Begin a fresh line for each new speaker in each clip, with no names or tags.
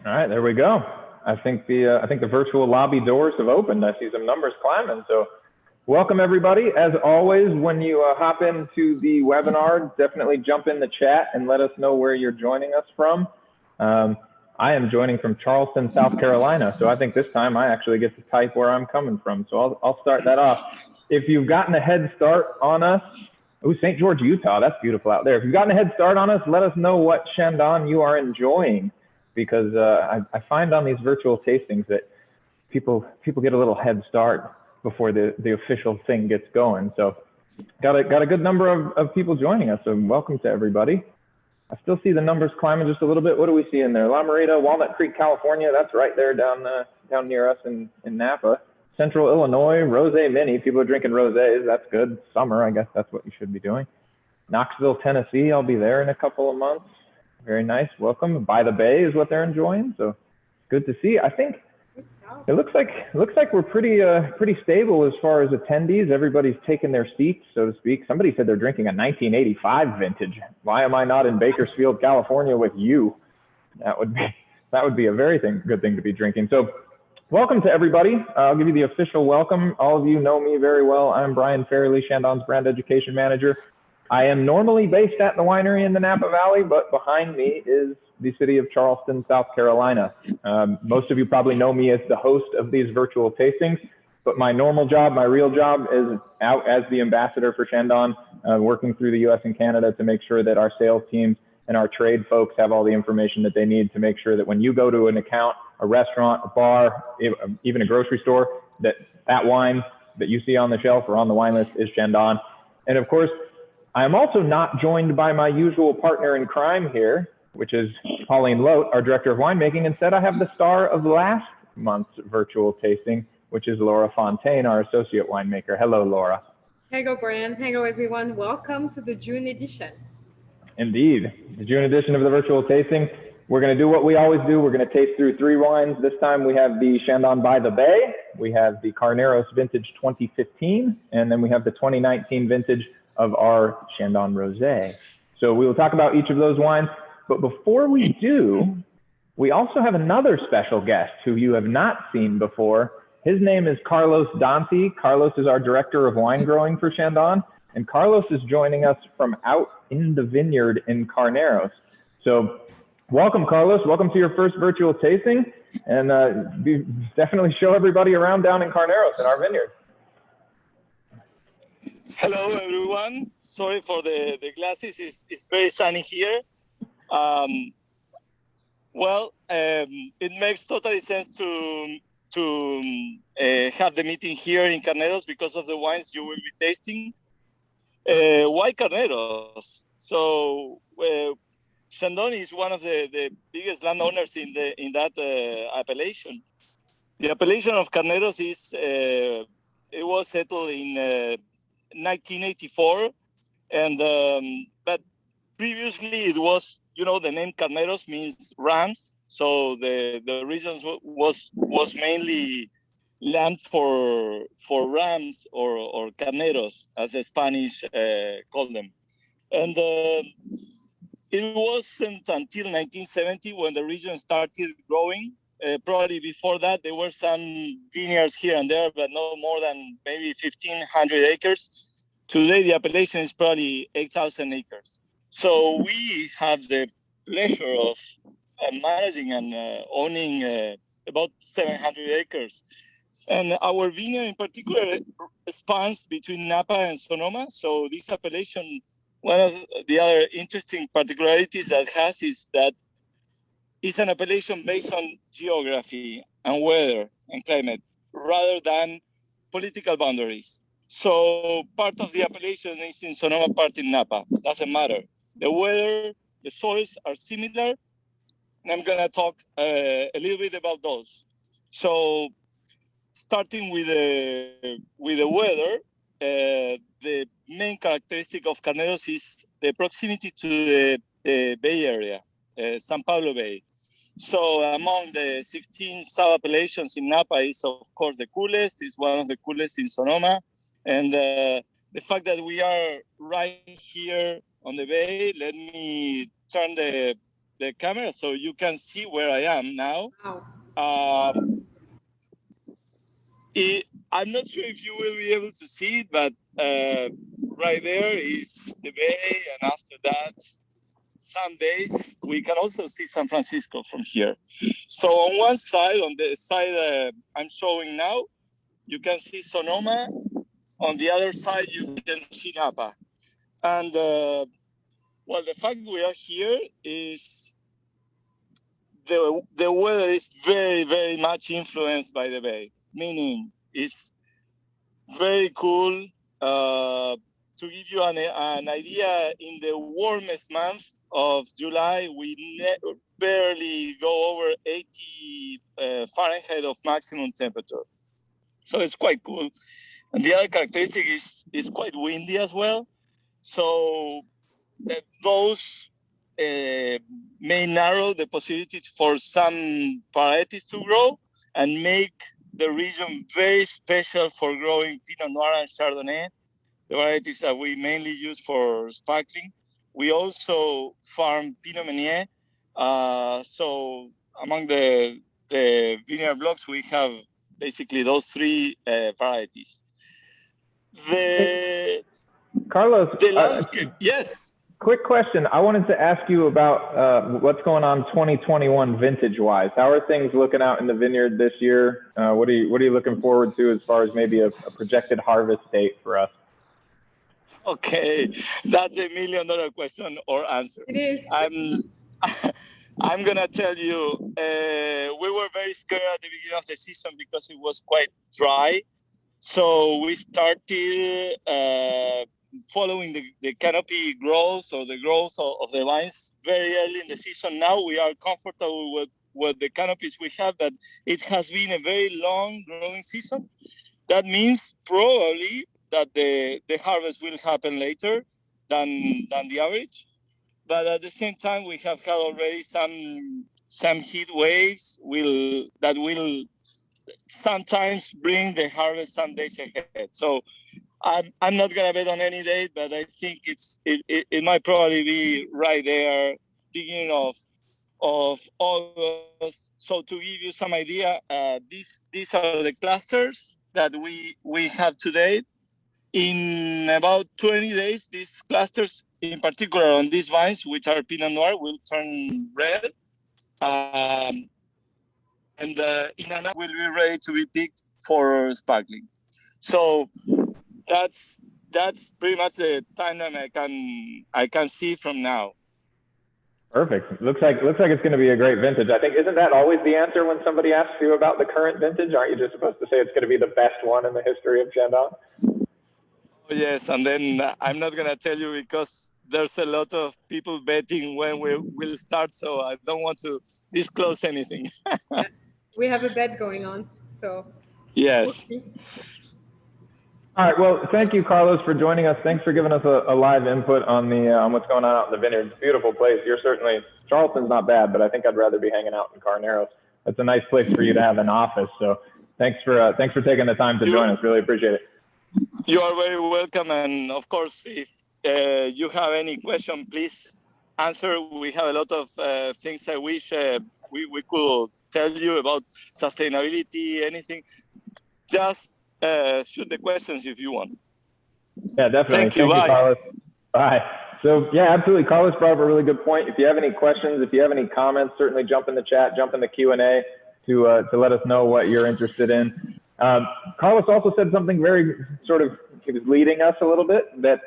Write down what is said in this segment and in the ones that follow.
All right, there we go. I think the virtual lobby doors have opened. I see some numbers climbing. So welcome everybody. As always, when you hop into the webinar, definitely jump in the chat and let us know where you're joining us from. I am joining from Charleston, South Carolina. So I think this time I actually get to type where I'm coming from. So I'll start that off. If you've gotten a head start on us, St. George, Utah, that's beautiful out there. If you've gotten a head start on us, let us know what Chandon you are enjoying. Because I find on these virtual tastings that people get a little head start before the official thing gets going. So got a good number of people joining us. So welcome to everybody. I still see the numbers climbing just a little bit. What do we see in there? La Marita, Walnut Creek, California. That's right there down near us in Napa. Central Illinois, Rosé Mini. People are drinking rosés. That's good. Summer, I guess that's what you should be doing. Knoxville, Tennessee. I'll be there in a couple of months. Very nice. Welcome. By the Bay is what they're enjoying. So good to see. I think it looks like we're pretty stable as far as attendees. Everybody's taken their seats, so to speak. Somebody said they're drinking a 1985 vintage. Why am I not in Bakersfield, California with you? That would be a very good thing to be drinking. So welcome to everybody. I'll give you the official welcome. All of you know me very well. I'm Brian Fairley, Chandon's brand education manager. I am normally based at the winery in the Napa Valley, but behind me is the city of Charleston, South Carolina. Most of you probably know me as the host of these virtual tastings, but my normal job, my real job, is out as the ambassador for Chandon, working through the US and Canada to make sure that our sales teams and our trade folks have all the information that they need to make sure that when you go to an account, a restaurant, a bar, even a grocery store, that wine that you see on the shelf or on the wine list is Chandon. And of course, I am also not joined by my usual partner in crime here, which is Pauline Lote, our director of winemaking. Instead, I have the star of last month's virtual tasting, which is Laura Fontaine, our associate winemaker. Hello, Laura.
Hello, Brian. Hello, everyone. Welcome to the June edition.
Indeed, the June edition of the virtual tasting. We're going to do what we always do. We're going to taste through 3 wines. This time we have the Chandon by the Bay, we have the Carneros vintage 2015, and then we have the 2019 vintage of our Chandon Rosé. So we will talk about each of those wines. But before we do, we also have another special guest who you have not seen before. His name is Carlos Dante. Carlos is our director of wine growing for Chandon. And Carlos is joining us from out in the vineyard in Carneros. So welcome, Carlos. Welcome to your first virtual tasting. And definitely show everybody around down in Carneros in our vineyard.
Hello, everyone. Sorry for the glasses. It's very sunny here. It makes totally sense to have the meeting here in Carneros because of the wines you will be tasting. Why Carneros? So Chandon is one of the biggest landowners in that appellation. The appellation of Carneros is it was settled in 1984, and but previously it was, the name Carneros means rams, so the region was mainly land for rams or carneros, as the Spanish call them, and it wasn't until 1970 when the region started growing. Probably before that, there were some vineyards here and there, but no more than maybe 1,500 acres. Today, the appellation is probably 8,000 acres. So we have the pleasure of managing and owning about 700 acres. And our vineyard in particular spans between Napa and Sonoma. So this appellation, one of the other interesting particularities that has is that it's an appellation based on geography and weather and climate rather than political boundaries. So part of the appellation is in Sonoma, part in Napa. Doesn't matter. The weather, the soils are similar, and I'm going to talk a little bit about those. So starting with the weather, the main characteristic of Carneros is the proximity to the Bay Area, San Pablo Bay. So among the 16 sub-appellations in Napa is, of course, the coolest. It's one of the coolest in Sonoma. And the fact that we are right here on the bay, let me turn the the camera so you can see where I am now.
Wow.
I'm not sure if you will be able to see it, but right there is the bay, and after that, some days we can also see San Francisco from here. So on one side, on the side I'm showing now, you can see Sonoma. On the other side, you can see Napa. And well, the fact we are here is the weather is very, very much influenced by the bay, meaning it's very cool. To give you an idea, in the warmest month of July, we barely go over 80 Fahrenheit of maximum temperature. So it's quite cool. And the other characteristic is quite windy as well. So those may narrow the possibility for some varieties to grow and make the region very special for growing Pinot Noir and Chardonnay, the varieties that we mainly use for sparkling. We also farm Pinot Meunier. So among the vineyard blocks, we have basically those three varieties.
Carlos,
The landscape, yes.
Quick question. I wanted to ask you about what's going on 2021 vintage-wise. How are things looking out in the vineyard this year? What are you looking forward to as far as maybe a projected harvest date for us?
Okay, that's $1 million question or answer.
It is.
I'm gonna tell you, we were very scared at the beginning of the season because it was quite dry. So we started following the canopy growth or the growth of the vines very early in the season. Now we are comfortable with the canopies we have, that it has been a very long growing season. That means probably that the harvest will happen later than the average. But at the same time, we have had already some heat waves that will sometimes bring the harvest some days ahead. So I'm not gonna bet on any date, but I think it might probably be right there, beginning of August. So to give you some idea, these are the clusters that we have today. In about 20 days, these clusters, in particular on these vines, which are Pinot Noir, will turn red. And in an hour will be ready to be picked for sparkling. So that's pretty much the timeline I can see from now.
Perfect. Looks like it's going to be a great vintage. I think, isn't that always the answer when somebody asks you about the current vintage? Aren't you just supposed to say it's going to be the best one in the history of Chandon?
Oh, yes, and then I'm not going to tell you because there's a lot of people betting when we will start, so I don't want to disclose anything.
Yeah. We have a bet going on, so.
Yes.
Okay.
All right. Well, thank you, Carlos, for joining us. Thanks for giving us a live input on what's going on out in the vineyard. It's a beautiful place. Charleston's not bad, but I think I'd rather be hanging out in Carneros. It's a nice place for you to have an office. So thanks for taking the time to join us. Really appreciate it.
You are very welcome. And of course, if you have any question, please answer. We have a lot of things I wish we could tell you about sustainability, anything. Just shoot the questions if you want.
Yeah, definitely.
Thank you,
Carlos. Bye. So yeah, absolutely. Carlos brought up a really good point. If you have any questions, if you have any comments, certainly jump in the chat, jump in the Q&A to let us know what you're interested in. Carlos also said something very he was leading us a little bit, that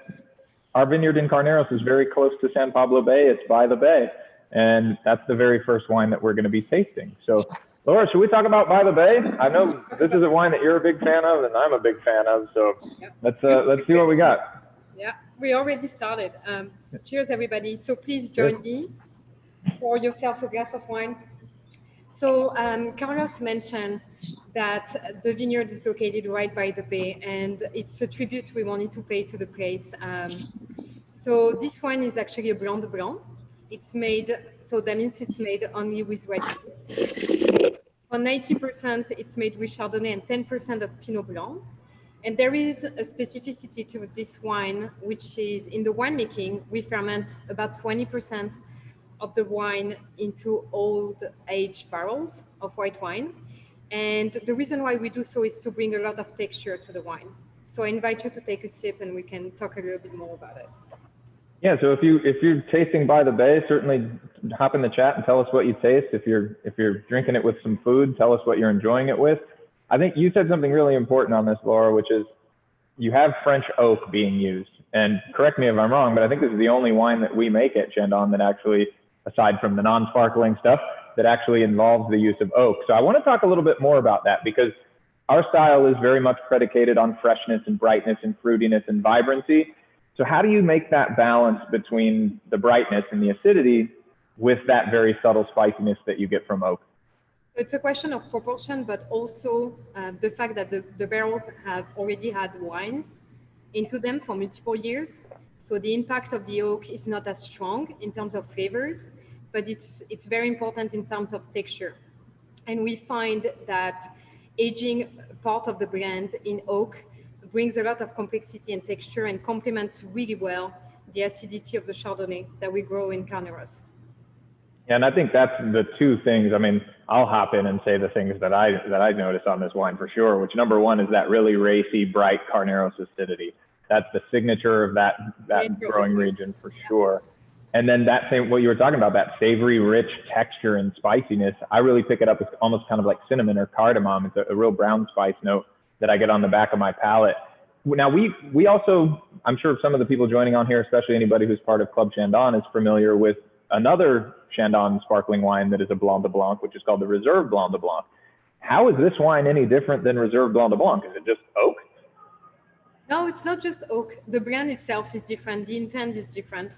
our vineyard in Carneros is very close to San Pablo Bay. It's by the bay. And that's the very first wine that we're going to be tasting. So Laura, should we talk about By the Bay? I know this is a wine that you're a big fan of and I'm a big fan of. So let's see what we got.
Yeah, we already started. Cheers, everybody. So please join me. Pour yourself a glass of wine. So Carlos mentioned that the vineyard is located right by the bay, and it's a tribute we wanted to pay to the place. So this wine is actually a Blanc de Blanc. It's made, so that means it's made only with white grapes. For 90%, it's made with Chardonnay and 10% of Pinot Blanc. And there is a specificity to this wine, which is in the winemaking, we ferment about 20% of the wine into old aged barrels of white wine. And the reason why we do so is to bring a lot of texture to the wine. So I invite you to take a sip and we can talk a little bit more about it.
Yeah, so if you're tasting by the bay, certainly hop in the chat and tell us what you taste. If you're drinking it with some food, tell us what you're enjoying it with. I think you said something really important on this, Laura, which is you have French oak being used. And correct me if I'm wrong, but I think this is the only wine that we make at Chandon that actually, aside from the non-sparkling stuff, that actually involves the use of oak. So I want to talk a little bit more about that, because our style is very much predicated on freshness and brightness and fruitiness and vibrancy. So how do you make that balance between the brightness and the acidity with that very subtle spiciness that you get from oak?
So it's a question of proportion, but also the fact that the barrels have already had wines into them for multiple years. So the impact of the oak is not as strong in terms of flavors, but it's very important in terms of texture. And we find that aging part of the blend in oak brings a lot of complexity and texture and complements really well the acidity of the Chardonnay that we grow in Carneros.
Yeah, and I think that's the two things. I mean, I'll hop in and say the things that I notice on this wine for sure, which number one is that really racy, bright Carneros acidity. That's the signature of that growing region for sure. And then that same, what you were talking about, that savory, rich texture and spiciness, I really pick it up as almost kind of like cinnamon or cardamom. It's a real brown spice note that I get on the back of my palate. Now we also, I'm sure some of the people joining on here, especially anybody who's part of Club Chandon, is familiar with another Chandon sparkling wine that is a Blanc de Blanc, which is called the Reserve Blanc de Blanc. How is this wine any different than Reserve Blanc de Blanc? Is it just oak?
No, it's not just oak. The brand itself is different. The intent is different.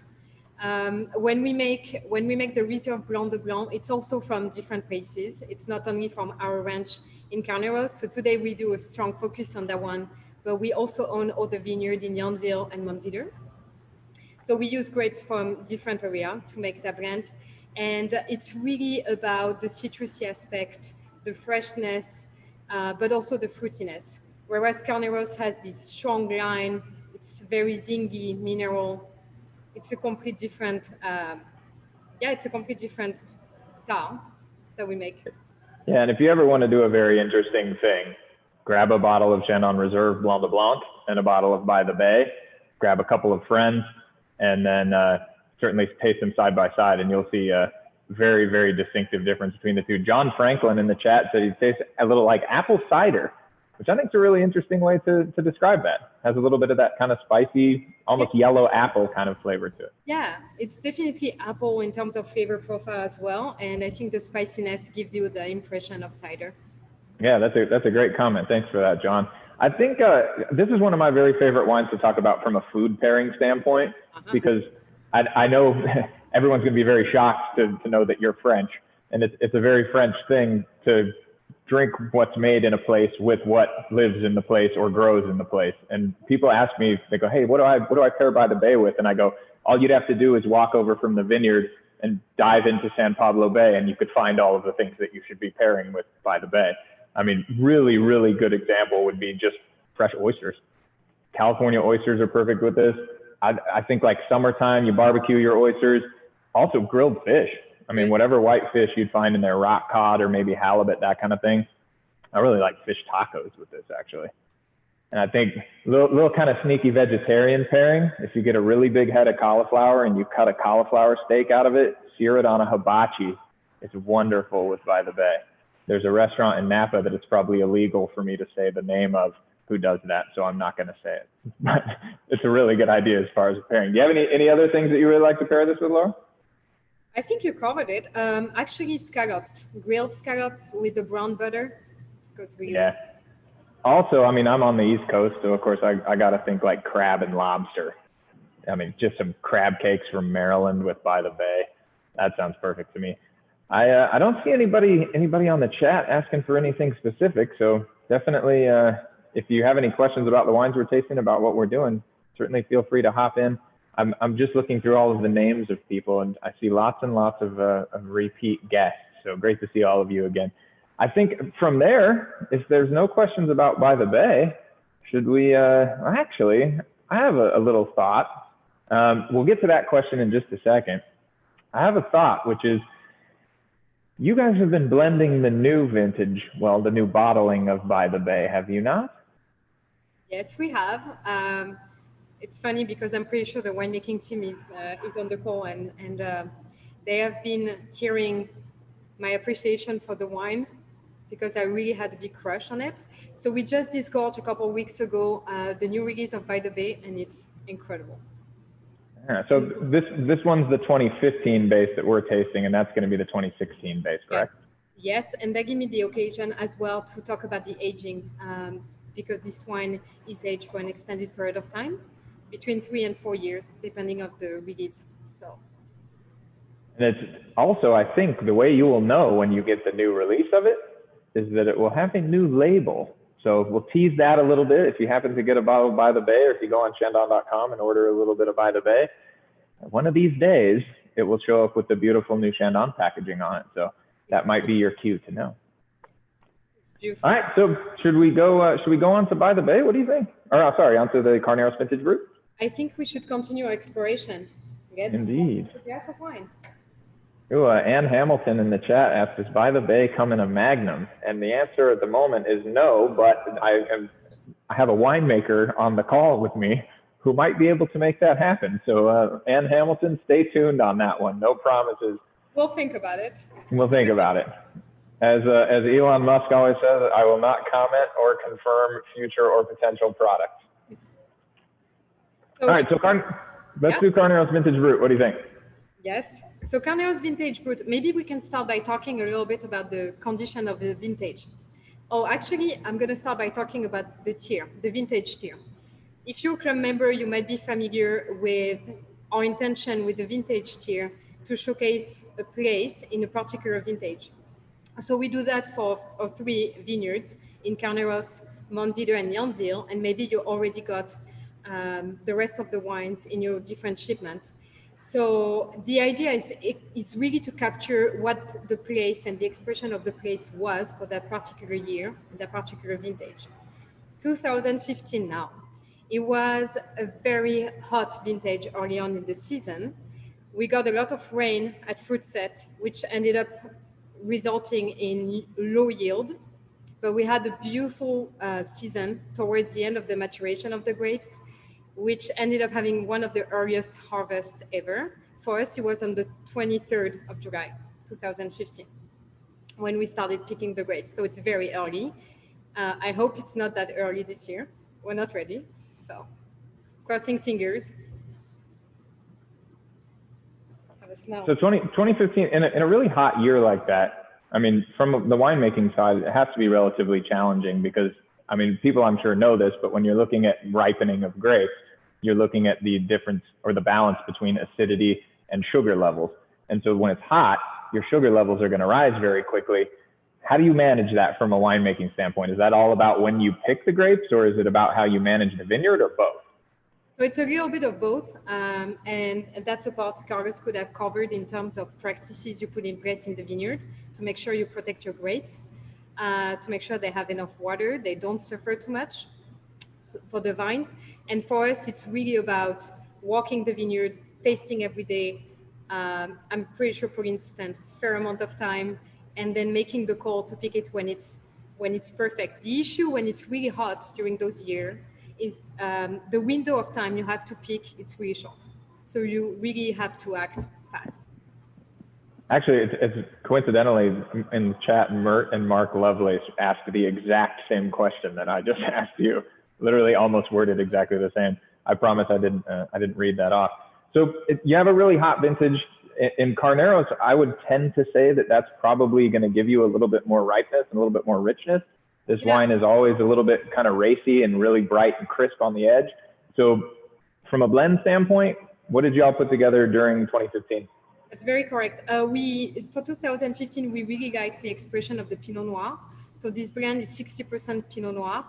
When we make the Reserve Blanc de Blanc, it's also from different places. It's not only from our ranch in Carneros. So today we do a strong focus on that one, but we also own other vineyards in Yonville and Montvilliers. So we use grapes from different areas to make that blend. And it's really about the citrusy aspect, the freshness, but also the fruitiness. Whereas Carneros has this strong line, it's very zingy, mineral. It's a complete different, it's a complete different style that we make.
Yeah, and if you ever want to do a very interesting thing, grab a bottle of Chandon Reserve Blanc de Blanc and a bottle of By the Bay, grab a couple of friends, and then certainly taste them side by side, and you'll see a very, very distinctive difference between the two. John Franklin in the chat said he tastes a little like apple cider, which I think is a really interesting way to describe that. Has a little bit of that kind of spicy, almost yellow apple kind of flavor to it.
Yeah, it's definitely apple in terms of flavor profile as well. And I think the spiciness gives you the impression of cider.
Yeah, that's a great comment. Thanks for that, John. I think this is one of my very favorite wines to talk about from a food pairing standpoint, because I know everyone's going to be very shocked to know that you're French. And it's a very French thing to drink what's made in a place with what lives in the place or grows in the place. And people ask me, they go, hey, what do I pair By the Bay with? And I go, all you'd have to do is walk over from the vineyard and dive into San Pablo Bay, and you could find all of the things that you should be pairing with By the Bay. I mean, really, really good example would be just fresh oysters. California oysters are perfect with this. I think like summertime, you barbecue your oysters. Also grilled fish. I mean, whatever white fish you'd find in there, rock cod or maybe halibut, that kind of thing. I really like fish tacos with this, actually. And I think little kind of sneaky vegetarian pairing. If you get a really big head of cauliflower and you cut a cauliflower steak out of it, sear it on a hibachi, it's wonderful with By the Bay. There's a restaurant in Napa that it's probably illegal for me to say the name of who does that, so I'm not going to say it. But it's a really good idea as far as pairing. Do you have any other things that you really like to pair this with, Laura?
I think you covered it. Actually, scallops, grilled scallops with the brown butter.
Yeah. Also, I mean, I'm on the East Coast, so of course I got to think like crab and lobster. I mean, just some crab cakes from Maryland with By the Bay. That sounds perfect to me. I don't see anybody on the chat asking for anything specific. So definitely, if you have any questions about the wines we're tasting, about what we're doing, certainly feel free to hop in. I'm just looking through all of the names of people, and I see lots and lots of repeat guests. So great to see all of you again. I think from there, if there's no questions about By the Bay, should we, actually, I have a little thought. We'll get to that question in just a second. I have a thought, which is, you guys have been blending the new vintage, well, the new bottling of By the Bay, have you not?
Yes, we have. It's funny because I'm pretty sure the winemaking team is on the call, and they have been hearing my appreciation for the wine because I really had a big crush on it. So we just discovered a couple of weeks ago the new release of By the Bay, and it's incredible.
Yeah, so this one's the 2015 base that we're tasting, and that's going to be the 2016 base, correct?
Yes, and that gave me the occasion as well to talk about the aging, because this wine is aged for an extended period of time, between 3 and 4 years, depending on the release. So.
And it's also, I think, the way you will know when you get the new release of it is that it will have a new label. So we'll tease that a little bit. If you happen to get a bottle of By the Bay, or if you go on Chandon.com and order a little bit of By the Bay, one of these days it will show up with the beautiful new Chandon packaging on it. So that might be your cue to know. All right, so should we go on to By the Bay? What do you think? Or sorry, onto the Carneros Vintage Group?
I think we should continue our exploration.
Indeed.
A glass of wine.
Ooh, Ann Hamilton in the chat asked, does By the Bay come in a Magnum? And the answer at the moment is no, but I have a winemaker on the call with me who might be able to make that happen. So Ann Hamilton, stay tuned on that one. No promises.
We'll think about it.
We'll think about it. As Elon Musk always says, I will not comment or confirm future or potential products. So, all right, so let's do Carneros Vintage Brut. What do you think?
Yes. So Carneros Vintage Brut, maybe we can start by talking a little bit about the condition of the vintage. Oh, actually, I'm going to start by talking about the tier, the vintage tier. If you're a club member, you might be familiar with our intention with the vintage tier to showcase a place in a particular vintage. So we do that for 3 vineyards in Carneros, Montvideo, and Yountville, and maybe you already got the rest of the wines in your different shipment. So the idea is really to capture what the place and the expression of the place was for that particular year, that particular vintage. 2015 now. It was a very hot vintage early on in the season. We got a lot of rain at fruit set, which ended up resulting in low yield, but we had a beautiful season towards the end of the maturation of the grapes, which ended up having one of the earliest harvests ever. For us, it was on the 23rd of July, 2015, when we started picking the grapes. So it's very early. I hope it's not that early this year. We're not ready, so crossing fingers.
So 2015, in a really hot year like that, I mean, from the winemaking side, it has to be relatively challenging because, I mean, people I'm sure know this, but when you're looking at ripening of grapes, you're looking at the difference or the balance between acidity and sugar levels. And so when it's hot, your sugar levels are going to rise very quickly. How do you manage that from a winemaking standpoint? Is that all about when you pick the grapes, or is it about how you manage the vineyard, or both?
So it's a little bit of both, and that's a part Carlos could have covered in terms of practices you put in place in the vineyard to make sure you protect your grapes, to make sure they have enough water, they don't suffer too much for the vines. And for us, it's really about walking the vineyard, tasting every day. I'm pretty sure Pauline spent a fair amount of time, and then making the call to pick it when it's perfect. The issue when it's really hot during those years is the window of time you have to pick, it's really short. So you really have to act fast.
Actually, it's coincidentally in the chat, Mert and Mark Lovelace asked the exact same question that I just asked you, literally almost worded exactly the same. I promise I didn't read that off. So you have a really hot vintage. In Carneros, I would tend to say that that's probably going to give you a little bit more ripeness and a little bit more richness. This wine is always a little bit kind of racy and really bright and crisp on the edge. So from a blend standpoint, what did y'all put together during 2015?
That's very correct. For 2015, we really liked the expression of the Pinot Noir. So this blend is 60% Pinot Noir,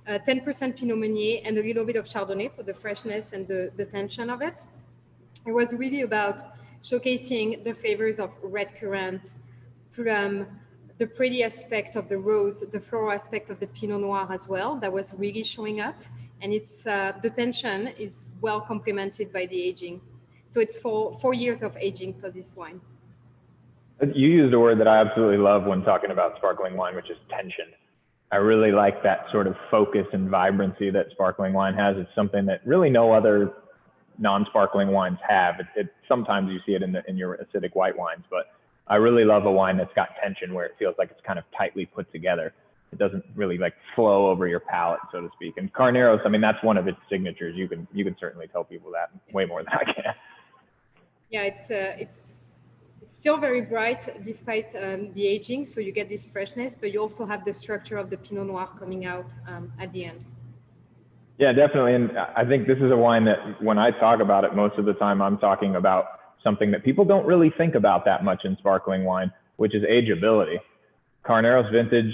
10% Pinot Meunier, and a little bit of Chardonnay for the freshness and the tension of it. It was really about showcasing the flavors of red currant, plum, the pretty aspect of the rose, the floral aspect of the Pinot Noir as well, that was really showing up. And it's the tension is well complemented by the aging. So it's for 4 years of aging for this wine.
You used a word that I absolutely love when talking about sparkling wine, which is tension. I really like that sort of focus and vibrancy that sparkling wine has. It's something that really no other non-sparkling wines have. Sometimes you see it in your acidic white wines, but I really love a wine that's got tension, where it feels like it's kind of tightly put together. It doesn't really like flow over your palate, so to speak. And Carneros, I mean, that's one of its signatures. You can certainly tell people that way more than I can.
Yeah, it's still very bright despite the aging. So you get this freshness, but you also have the structure of the Pinot Noir coming out at the end.
Yeah, definitely. And I think this is a wine that when I talk about it, most of the time I'm talking about something that people don't really think about that much in sparkling wine, which is ageability. Carneros vintage,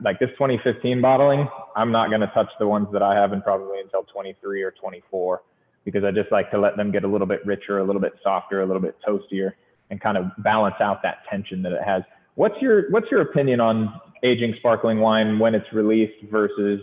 like this 2015 bottling, I'm not going to touch the ones that I have in probably until 23 or 24, because I just like to let them get a little bit richer, a little bit softer, a little bit toastier, and kind of balance out that tension that it has. What's your opinion on aging sparkling wine when it's released versus,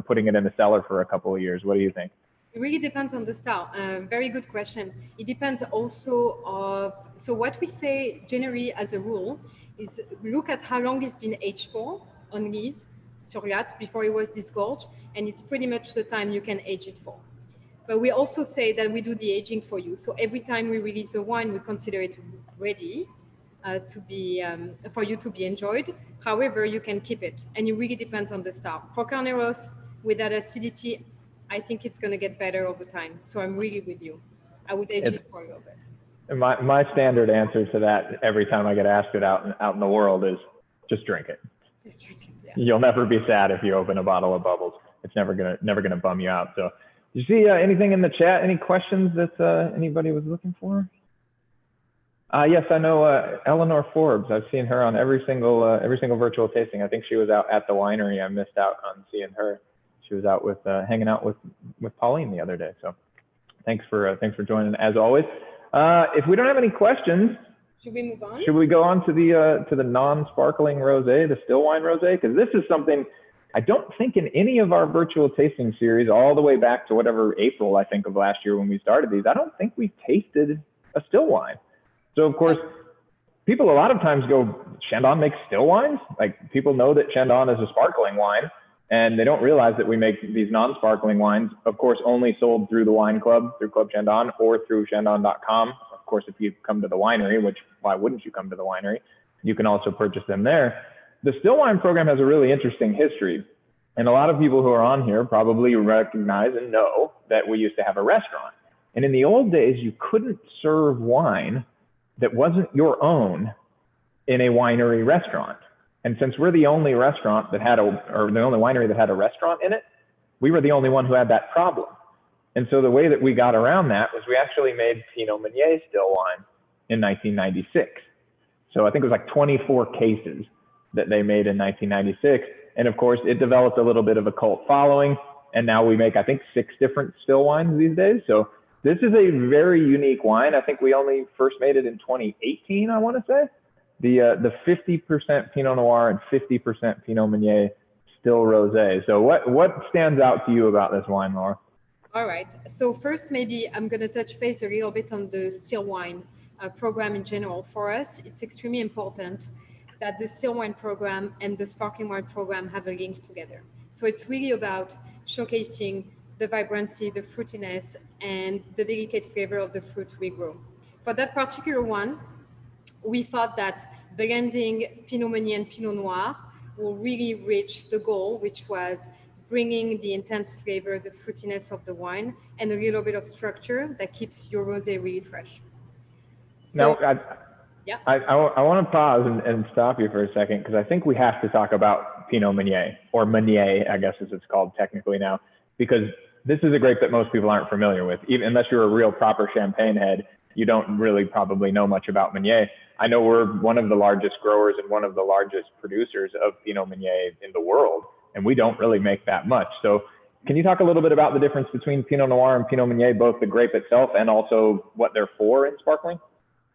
putting it in the cellar for a couple of years? What do you think?
It really depends on the style. Very good question. It depends also so what we say generally as a rule is look at how long it's been aged for on lees, Suriat, before it was disgorged, and it's pretty much the time you can age it for. But we also say that we do the aging for you. So every time we release a wine, we consider it ready for you to be enjoyed. However, you can keep it, and it really depends on the style. For Carneros, with that acidity, I think it's going to get better over time. So I'm really with you. I would age it for a little bit.
My standard answer to that every time I get asked it out in the world is just drink it.
Just drink it. Yeah.
You'll never be sad if you open a bottle of bubbles. It's never gonna bum you out. So, did you see anything in the chat? Any questions that anybody was looking for? Yes, I know Eleanor Forbes. I've seen her on every single virtual tasting. I think she was out at the winery. I missed out on seeing her. She was out with hanging out with Pauline the other day. So thanks for joining as always. If we don't have any questions,
should we move on?
Should we go on to the non-sparkling rosé, the still wine rosé? Because this is something I don't think in any of our virtual tasting series, all the way back to whatever April I think of last year when we started these, I don't think we tasted a still wine. So of course, people a lot of times go, Chandon makes still wines? Like people know that Chandon is a sparkling wine, and they don't realize that we make these non-sparkling wines, of course, only sold through the wine club, through Club Chandon, or through Chandon.com. Of course, if you come to the winery, which why wouldn't you come to the winery? You can also purchase them there. The still wine program has a really interesting history. And a lot of people who are on here probably recognize and know that we used to have a restaurant. And in the old days, you couldn't serve wine that wasn't your own in a winery restaurant. And since we're the only restaurant that had or the only winery that had a restaurant in it, we were the only one who had that problem. And so the way that we got around that was we actually made Pinot Meunier still wine in 1996. So I think it was like 24 cases that they made in 1996. And of course, it developed a little bit of a cult following. And now we make, I think, 6 different still wines these days. So this is a very unique wine. I think we only first made it in 2018, I want to say. The 50% Pinot Noir and 50% Pinot Meunier still rosé. So what stands out to you about this wine, Laura?
All right. So first, maybe I'm going to touch base a little bit on the still wine program in general. For us, it's extremely important that the still wine program and the sparkling wine program have a link together. So it's really about showcasing the vibrancy, the fruitiness, and the delicate flavor of the fruit we grow. For that particular one, we thought that blending Pinot Meunier and Pinot Noir will really reach the goal, which was bringing the intense flavor, the fruitiness of the wine, and a little bit of structure that keeps your rosé really fresh. So,
I want to pause and stop you for a second, because I think we have to talk about Pinot Meunier, or Meunier, I guess as it's called technically now, because this is a grape that most people aren't familiar with. Even unless you're a real proper champagne head, you don't really probably know much about Meunier. I know we're one of the largest growers and one of the largest producers of Pinot Meunier in the world, and we don't really make that much. So can you talk a little bit about the difference between Pinot Noir and Pinot Meunier, both the grape itself and also what they're for in sparkling?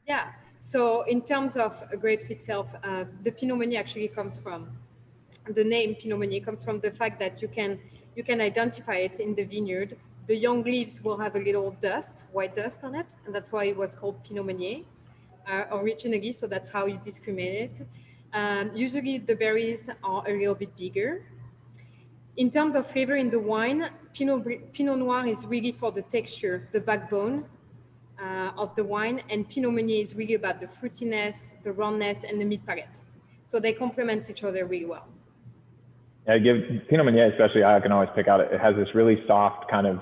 Yeah, so in terms of grapes itself, the Pinot Meunier actually comes from, the name Pinot Meunier comes from the fact that you can identify it in the vineyard the young leaves will have a little dust, white dust on it, and that's why it was called Pinot Meunier originally, so that's how you discriminate it. Usually the berries are a little bit bigger. In terms of flavor in the wine, Pinot Noir is really for the texture, the backbone of the wine, and Pinot Meunier is really about the fruitiness, the roundness, and the mid palate. So they complement each other really well.
Yeah, I give Pinot Meunier, especially, I can always pick out, it has this really soft kind of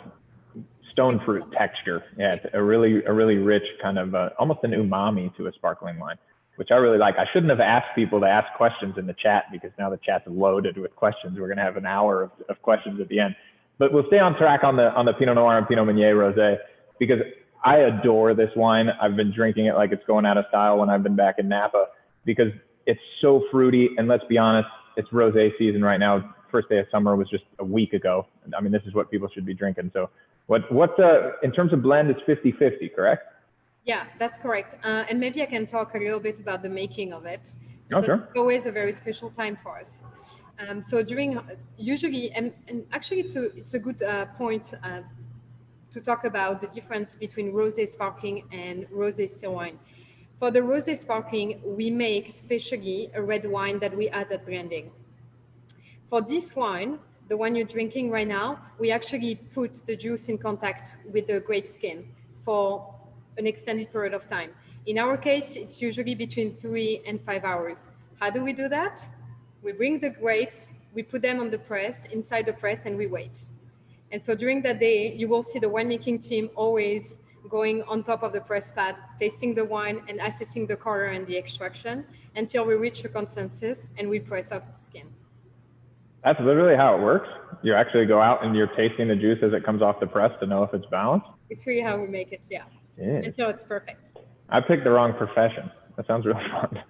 stone fruit texture. Yeah, it's a really rich kind of almost an umami to a sparkling wine, which I really like. I shouldn't have asked people to ask questions in the chat, because now the chat's loaded with questions. We're going to have an hour of questions at the end, but we'll stay on track on the Pinot Noir and Pinot Meunier rosé, because I adore this wine. I've been drinking it like it's going out of style when I've been back in Napa, because it's so fruity. And let's be honest, it's rosé season right now. First day of summer was just a week ago. I mean, this is what people should be drinking. So what in terms of blend, it's 50-50, correct?
Yeah, that's correct. And maybe I can talk a little bit about the making of it.
Oh, sure.
It's always a very special time for us. So during, usually, and actually it's a good point to talk about the difference between rosé sparkling and rosé still wine. For the rosé sparkling, we make specially a red wine that we add at blending. For this wine, the one you're drinking right now, we actually put the juice in contact with the grape skin for an extended period of time. In our case, it's usually between 3 and 5 hours. How do we do that? We bring the grapes, we put them on the press, inside the press, and we wait. And so during that day, you will see the winemaking team always going on top of the press pad, tasting the wine and assessing the color and the extraction until we reach a consensus and we press off the skin.
That's literally how it works. You actually go out and you're tasting the juice as it comes off the press to know if it's balanced.
It's really how we make it, yeah. Until it's perfect.
I picked the wrong profession. That sounds really fun.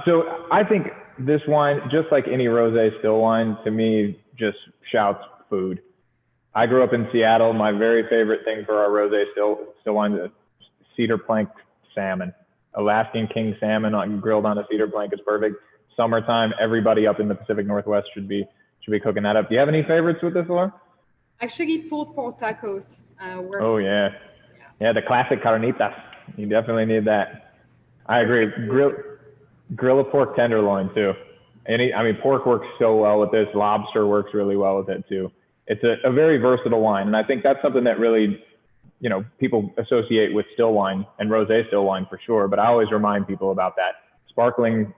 So I think this wine, just like any rosé still wine, to me just shouts food. I grew up in Seattle. My very favorite thing for our rosé still wine is cedar plank salmon. Alaskan king salmon grilled on a cedar plank is perfect. Summertime, everybody up in the Pacific Northwest should be cooking that up. Do you have any favorites with this, Laura? Actually,
pulled pork tacos.
Oh yeah, the classic carnitas. You definitely need that. I agree. Grill a pork tenderloin too. Pork works so well with this. Lobster works really well with it too. It's a very versatile wine, and I think that's something that really, people associate with still wine and rosé still wine for sure. But I always remind people about that. Sparkling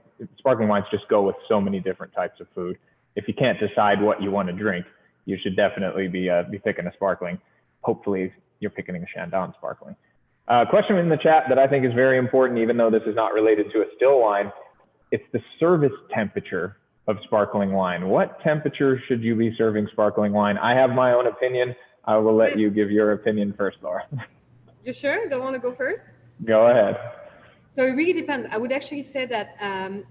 wines just go with so many different types of food. If you can't decide what you want to drink, you should definitely be picking a sparkling. Hopefully you're picking a Chandon sparkling. Question in the chat that I think is very important, even though this is not related to a still wine. It's the service temperature of sparkling wine. What temperature should you be serving sparkling wine? I have my own opinion. I will let you give your opinion first, Laura.
You sure? Don't want to go first?
Go ahead.
So it really depends. I would actually say that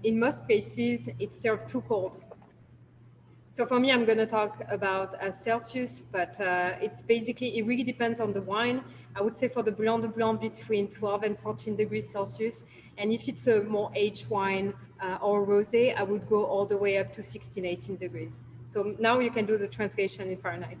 in most cases, it's served too cold. So for me, I'm going to talk about Celsius, but it really depends on the wine. I would say for the Blanc de Blanc between 12 and 14 degrees Celsius. And if it's a more aged wine or rosé, I would go all the way up to 16, 18 degrees. So now you can do the translation in Fahrenheit.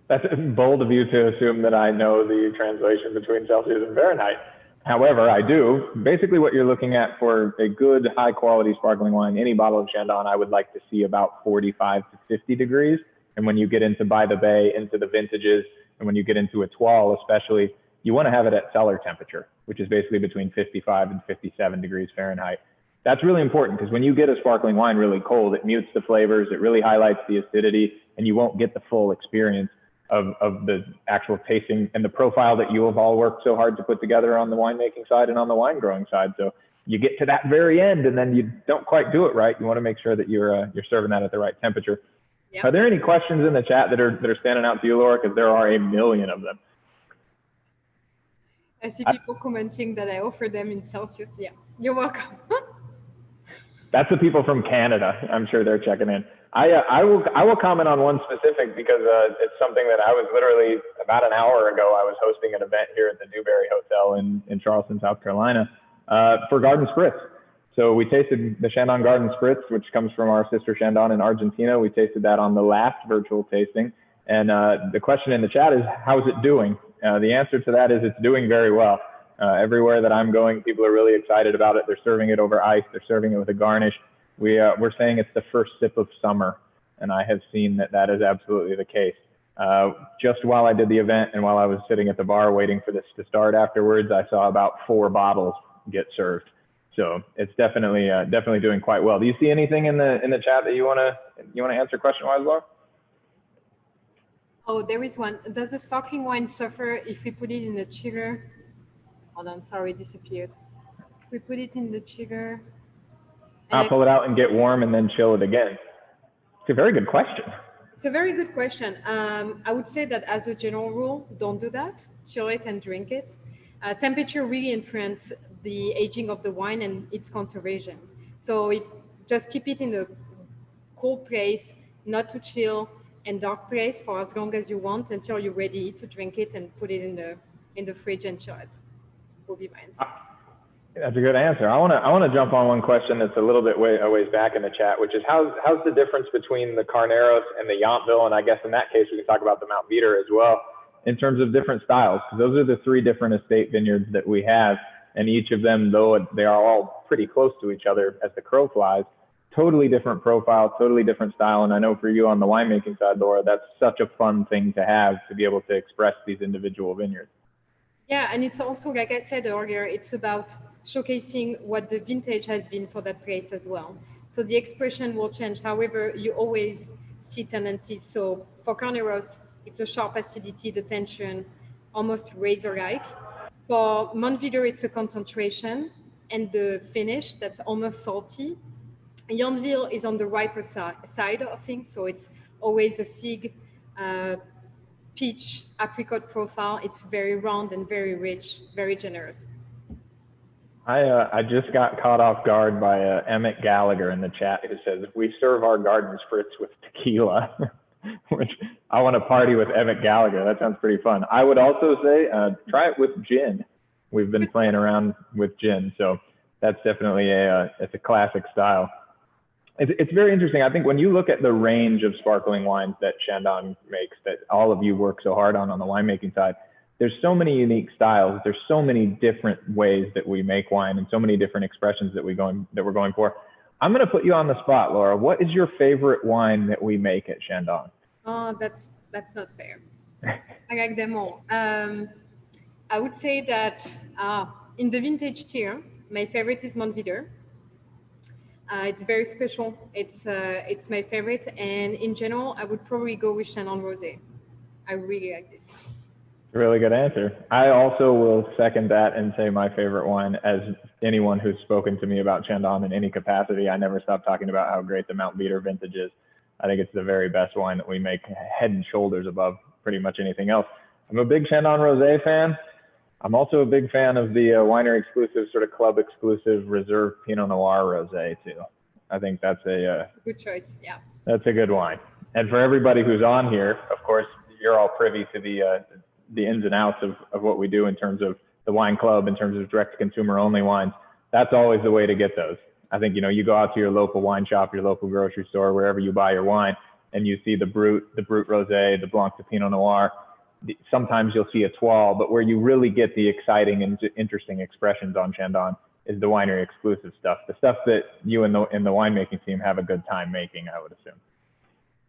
That's bold of you to assume that I know the translation between Celsius and Fahrenheit. However, I do. Basically, what you're looking at for a good, high-quality sparkling wine, any bottle of Chandon, I would like to see about 45 to 50 degrees. And when you get into By the Bay, into the vintages, and when you get into Étoile especially, you want to have it at cellar temperature, which is basically between 55 and 57 degrees Fahrenheit. That's really important because when you get a sparkling wine really cold, it mutes the flavors, it really highlights the acidity, and you won't get the full experience of the actual tasting and the profile that you have all worked so hard to put together on the winemaking side and on the wine growing side. So you get to that very end and then you don't quite do it right. You want to make sure that you're serving that at the right temperature. Yep. Are there any questions in the chat that are standing out to you, Laura? Because there are a million of them.
I see people commenting that I offer them in Celsius. Yeah, you're welcome.
That's the people from Canada. I'm sure they're checking in. I will comment on one specific because it's something that I was literally about an hour ago. I was hosting an event here at the Newberry Hotel in Charleston, South Carolina, for Garden Spritz. So we tasted the Chandon Garden Spritz, which comes from our sister Chandon in Argentina. We tasted that on the last virtual tasting, And the question in the chat is, how's it doing? The answer to that is it's doing very well. Everywhere that I'm going, people are really excited about it. They're serving it over ice. They're serving it with a garnish. We're saying it's the first sip of summer, and I have seen that that is absolutely the case. Just while I did the event and while I was sitting at the bar waiting for this to start afterwards, I saw about 4 bottles get served. So it's definitely doing quite well. Do you see anything in the chat that you wanna answer question-wise, Laura?
Oh, there is one. Does the sparkling wine suffer if we put it in the chiller? Hold on, sorry, it disappeared. If we put it in the chiller.
I'll pull it out and get warm and then chill it again. It's a very good question.
It's a very good question. I would say that as a general rule, don't do that. Chill it and drink it. Temperature really influences the aging of the wine and its conservation. So just keep it in a cool place, not too chill, and dark place for as long as you want until you're ready to drink it and put it in the fridge and chill it. Will be my answer.
That's a good answer. I want to jump on one question that's a little bit a ways back in the chat, which is how's the difference between the Carneros and the Yountville? And I guess in that case, we can talk about the Mount Veeder as well in terms of different styles, because those are the 3 different estate vineyards that we have. And each of them, though they are all pretty close to each other as the crow flies, totally different profile, totally different style. And I know for you on the winemaking side, Laura, that's such a fun thing to have, to be able to express these individual vineyards.
Yeah, and it's also, like I said earlier, it's about showcasing what the vintage has been for that place as well. So the expression will change. However, you always see tendencies. So for Carneros, it's a sharp acidity, the tension, almost razor-like. For Montveeder, it's a concentration and the finish that's almost salty. Yountville is on the riper side of things, so it's always a fig, peach, apricot profile. It's very round and very rich, very generous.
I just got caught off guard by Emmett Gallagher in the chat who says, we serve our garden spritz with tequila, which I want to party with Emmett Gallagher. That sounds pretty fun. I would also say, try it with gin. We've been playing around with gin, so that's definitely it's a classic style. It's very interesting. I think when you look at the range of sparkling wines that Chandon makes, that all of you work so hard on the winemaking side, there's so many unique styles. There's so many different ways that we make wine and so many different expressions that we're going for. I'm going to put you on the spot, Laura. What is your favorite wine that we make at Chandon?
Oh, that's not fair. I like them all. I would say that in the vintage tier, my favorite is Montveeder. It's very special. It's my favorite, and in general, I would probably go with Chandon Rosé. I really like this one.
Really good answer. I also will second that and say my favorite wine. As anyone who's spoken to me about Chandon in any capacity, I never stop talking about how great the Mount Veeder vintage is. I think it's the very best wine that we make, head and shoulders above pretty much anything else. I'm a big Chandon Rosé fan. I'm also a big fan of the winery exclusive, sort of club exclusive reserve Pinot Noir Rosé too. I think that's a
good choice. Yeah, that's
a good wine. And for everybody who's on here, of course, you're all privy to the ins and outs of what we do in terms of the wine club, in terms of direct to consumer only wines. That's always the way to get those. I think, you go out to your local wine shop, your local grocery store, wherever you buy your wine, and you see the Brut Rosé, the Blanc de Pinot Noir. Sometimes you'll see a Toile, but where you really get the exciting and interesting expressions on Chandon is the winery exclusive stuff, the stuff that you and the winemaking team have a good time making, I would assume.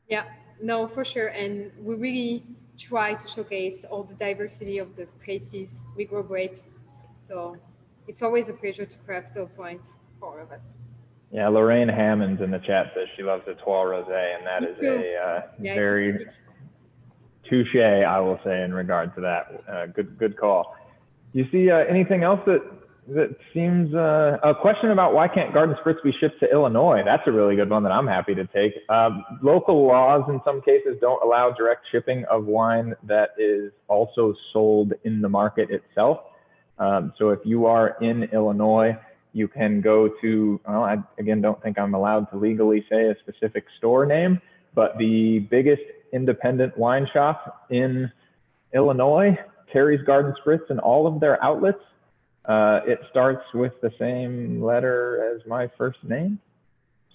Yeah, no, for sure. And we really try to showcase all the diversity of the places we grow grapes. So it's always a pleasure to craft those wines for all of us. Yeah,
Lorraine Hammonds in the chat says she loves the Toile Rosé, and that is very touche, I will say, in regard to that. Good call. You see anything else that seems a question about why can't garden spritz be shipped to Illinois? That's a really good one that I'm happy to take. Local laws in some cases don't allow direct shipping of wine that is also sold in the market itself. So if you are in Illinois, you can go to, well, I again don't think I'm allowed to legally say a specific store name, but the biggest independent wine shop in Illinois carries garden spritz in all of their outlets. It starts with the same letter as my first name.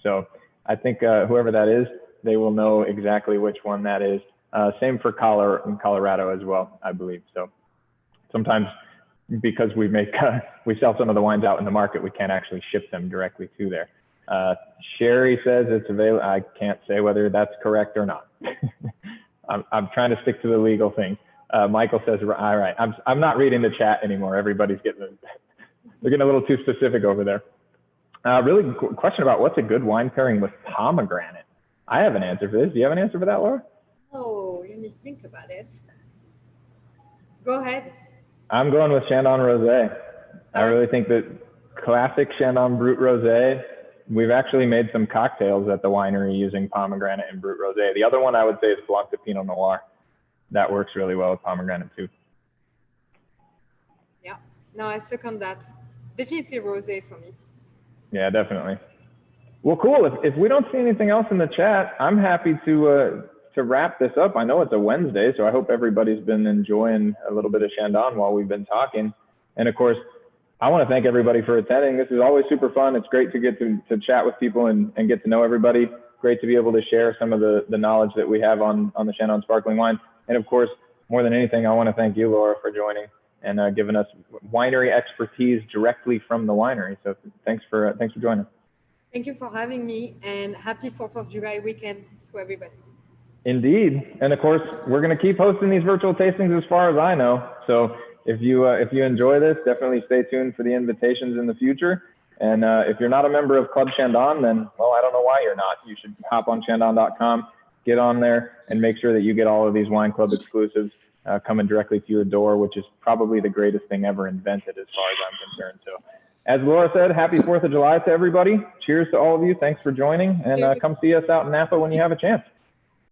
So I think whoever that is, they will know exactly which one that is. Same for Colorado as well, I believe. So sometimes because we sell some of the wines out in the market, we can't actually ship them directly to there. Sherry says it's available. I can't say whether that's correct or not. I'm trying to stick to the legal thing. Michael says, all right, I'm not reading the chat anymore. Everybody's they're getting a little too specific over there. Really question about what's a good wine pairing with pomegranate. I have an answer for this. Do you have an answer for that, Laura?
Oh, let me think about it. Go ahead.
I'm going with Chandon Rosé. I really think that classic Chandon Brut Rosé. We've actually made some cocktails at the winery using pomegranate and Brut Rosé. The other one I would say is Blanc de Pinot Noir. That works really well with pomegranate too.
Yeah, no, I second that. Definitely rosé for me.
Yeah, definitely. Well, cool. If we don't see anything else in the chat, I'm happy to wrap this up. I know it's a Wednesday, so I hope everybody's been enjoying a little bit of Chandon while we've been talking. And of course, I want to thank everybody for attending. This is always super fun. It's great to get to chat with people and get to know everybody. Great to be able to share some of the knowledge that we have on the Chandon sparkling wine. And of course, more than anything, I want to thank you, Laura, for joining and giving us winery expertise directly from the winery. So thanks for joining.
Thank you for having me, and happy 4th of July weekend to everybody.
Indeed. And of course, we're going to keep hosting these virtual tastings as far as I know. So if you enjoy this, definitely stay tuned for the invitations in the future. And if you're not a member of Club Chandon, then, well, I don't know why you're not. You should hop on Chandon.com, get on there, and make sure that you get all of these wine club exclusives coming directly to your door, which is probably the greatest thing ever invented as far as I'm concerned. So as Laura said, happy 4th of July to everybody. Cheers to all of you. Thanks for joining, and come see us out in Napa when you have a chance.